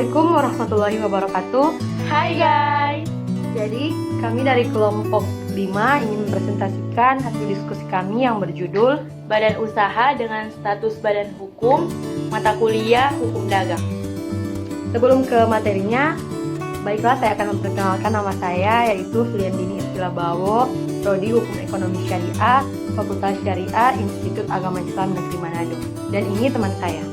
Assalamualaikum warahmatullahi wabarakatuh. Hai guys. Jadi kami dari kelompok 5 ingin mempresentasikan hasil diskusi kami yang berjudul Badan usaha dengan status badan hukum, mata kuliah hukum dagang. Sebelum ke materinya, baiklah saya akan memperkenalkan nama saya, yaitu Filiandini Istilah Bawo, Prodi Hukum Ekonomi Syariah, Fakultas Syariah, Institut Agama Islam Negeri Manado. Dan ini teman saya.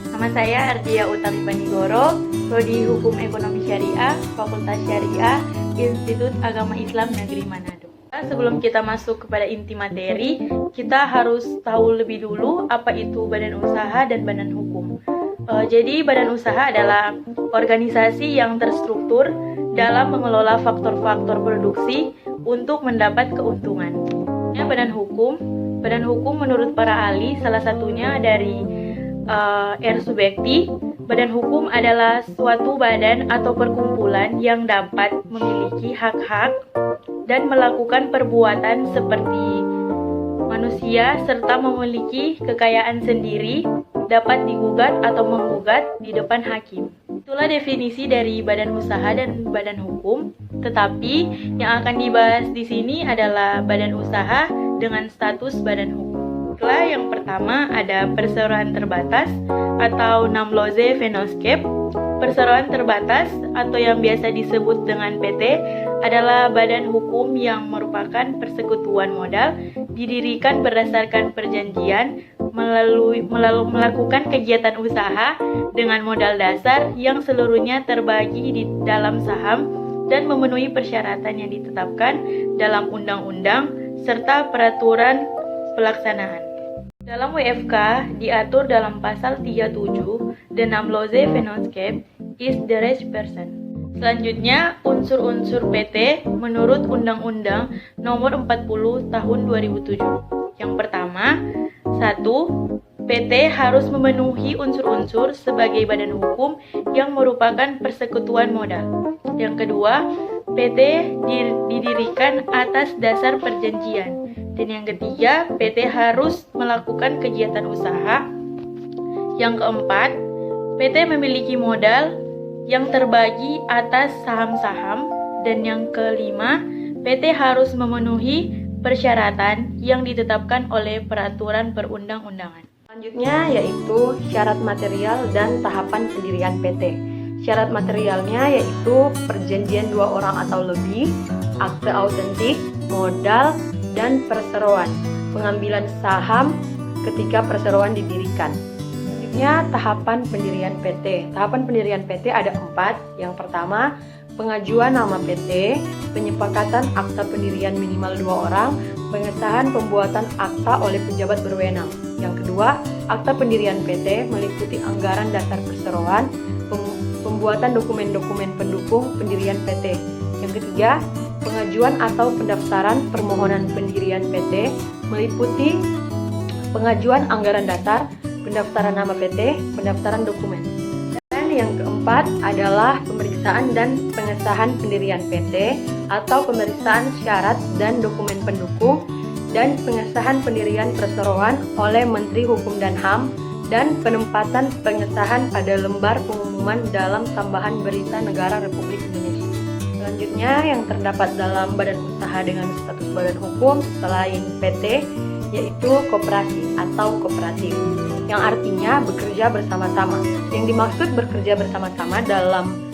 Nama saya Ardia Utami Panigoro, Prodi Hukum Ekonomi Syariah, Fakultas Syariah, Institut Agama Islam Negeri Manado. Sebelum kita masuk kepada inti materi, kita harus tahu lebih dulu apa itu badan usaha dan badan hukum. Jadi badan usaha adalah organisasi yang terstruktur dalam mengelola faktor-faktor produksi untuk mendapat keuntungan. Badan hukum menurut para ahli salah satunya dari R. Subekti, badan hukum adalah suatu badan atau perkumpulan yang dapat memiliki hak-hak dan melakukan perbuatan seperti manusia serta memiliki kekayaan sendiri, dapat digugat atau menggugat di depan hakim. Itulah definisi dari badan usaha dan badan hukum. Tetapi yang akan dibahas di sini adalah badan usaha dengan status badan hukum. Yang pertama ada perseroan terbatas atau Namloze Venoskep. Perseroan terbatas atau yang biasa disebut dengan PT adalah badan hukum yang merupakan persekutuan modal didirikan berdasarkan perjanjian melalui melakukan kegiatan usaha dengan modal dasar yang seluruhnya terbagi di dalam saham dan memenuhi persyaratan yang ditetapkan dalam undang-undang serta peraturan pelaksanaan. Dalam WFK diatur dalam pasal 37, the Namloze Venoskep is the rich person. Selanjutnya, unsur-unsur PT menurut Undang-Undang Nomor 40 Tahun 2007. Yang pertama, 1. PT harus memenuhi unsur-unsur sebagai badan hukum yang merupakan persekutuan modal. Yang kedua, PT didirikan atas dasar perjanjian. Dan yang ketiga, PT harus melakukan kegiatan usaha. Yang keempat, PT memiliki modal yang terbagi atas saham-saham. Dan yang kelima, PT harus memenuhi persyaratan yang ditetapkan oleh peraturan perundang-undangan. Selanjutnya yaitu syarat material dan tahapan pendirian PT. Syarat materialnya yaitu perjanjian 2 orang atau lebih, akte autentik, modal, dan perseroan, pengambilan saham ketika perseroan didirikan. Selanjutnya tahapan pendirian PT. Tahapan pendirian PT ada 4. Yang pertama, pengajuan nama PT, penyepakatan akta pendirian minimal 2 orang, pengesahan pembuatan akta oleh pejabat berwenang. Yang kedua, akta pendirian PT meliputi anggaran dasar perseroan, pembuatan dokumen-dokumen pendukung pendirian PT. Yang ketiga, pengajuan atau pendaftaran permohonan pendirian PT meliputi pengajuan anggaran dasar, pendaftaran nama PT, pendaftaran dokumen. Dan yang keempat adalah pemeriksaan dan pengesahan pendirian PT atau pemeriksaan syarat dan dokumen pendukung dan pengesahan pendirian perseroan oleh Menteri Hukum dan HAM dan penempatan pengesahan pada lembar pengumuman dalam tambahan berita negara Republik Indonesia. Selanjutnya yang terdapat dalam badan usaha dengan status badan hukum selain PT yaitu koperasi atau kooperatif yang artinya bekerja bersama-sama. Yang dimaksud bekerja bersama-sama dalam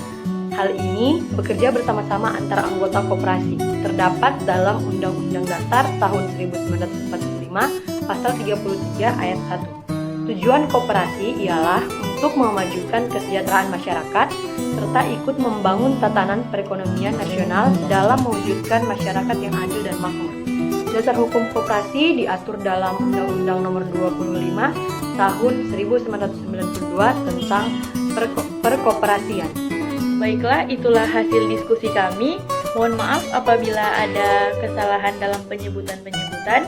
hal ini bekerja bersama-sama antara anggota koperasi terdapat dalam Undang-Undang Dasar tahun 1945 pasal 33 ayat 1. Tujuan koperasi ialah untuk memajukan kesejahteraan masyarakat serta ikut membangun tatanan perekonomian nasional dalam mewujudkan masyarakat yang adil dan makmur. Dasar hukum koperasi diatur dalam Undang-Undang Nomor 25 Tahun 1992 tentang perkoperasian. Baiklah, itulah hasil diskusi kami. Mohon maaf apabila ada kesalahan dalam penyebutan-penyebutan.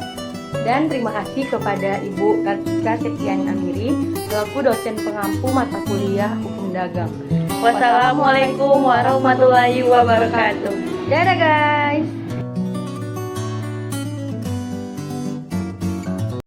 Dan terima kasih kepada Ibu Kartika Septiani Amiri selaku dosen pengampu mata kuliah hukum dagang. Wassalamualaikum warahmatullahi wabarakatuh. Dadah guys.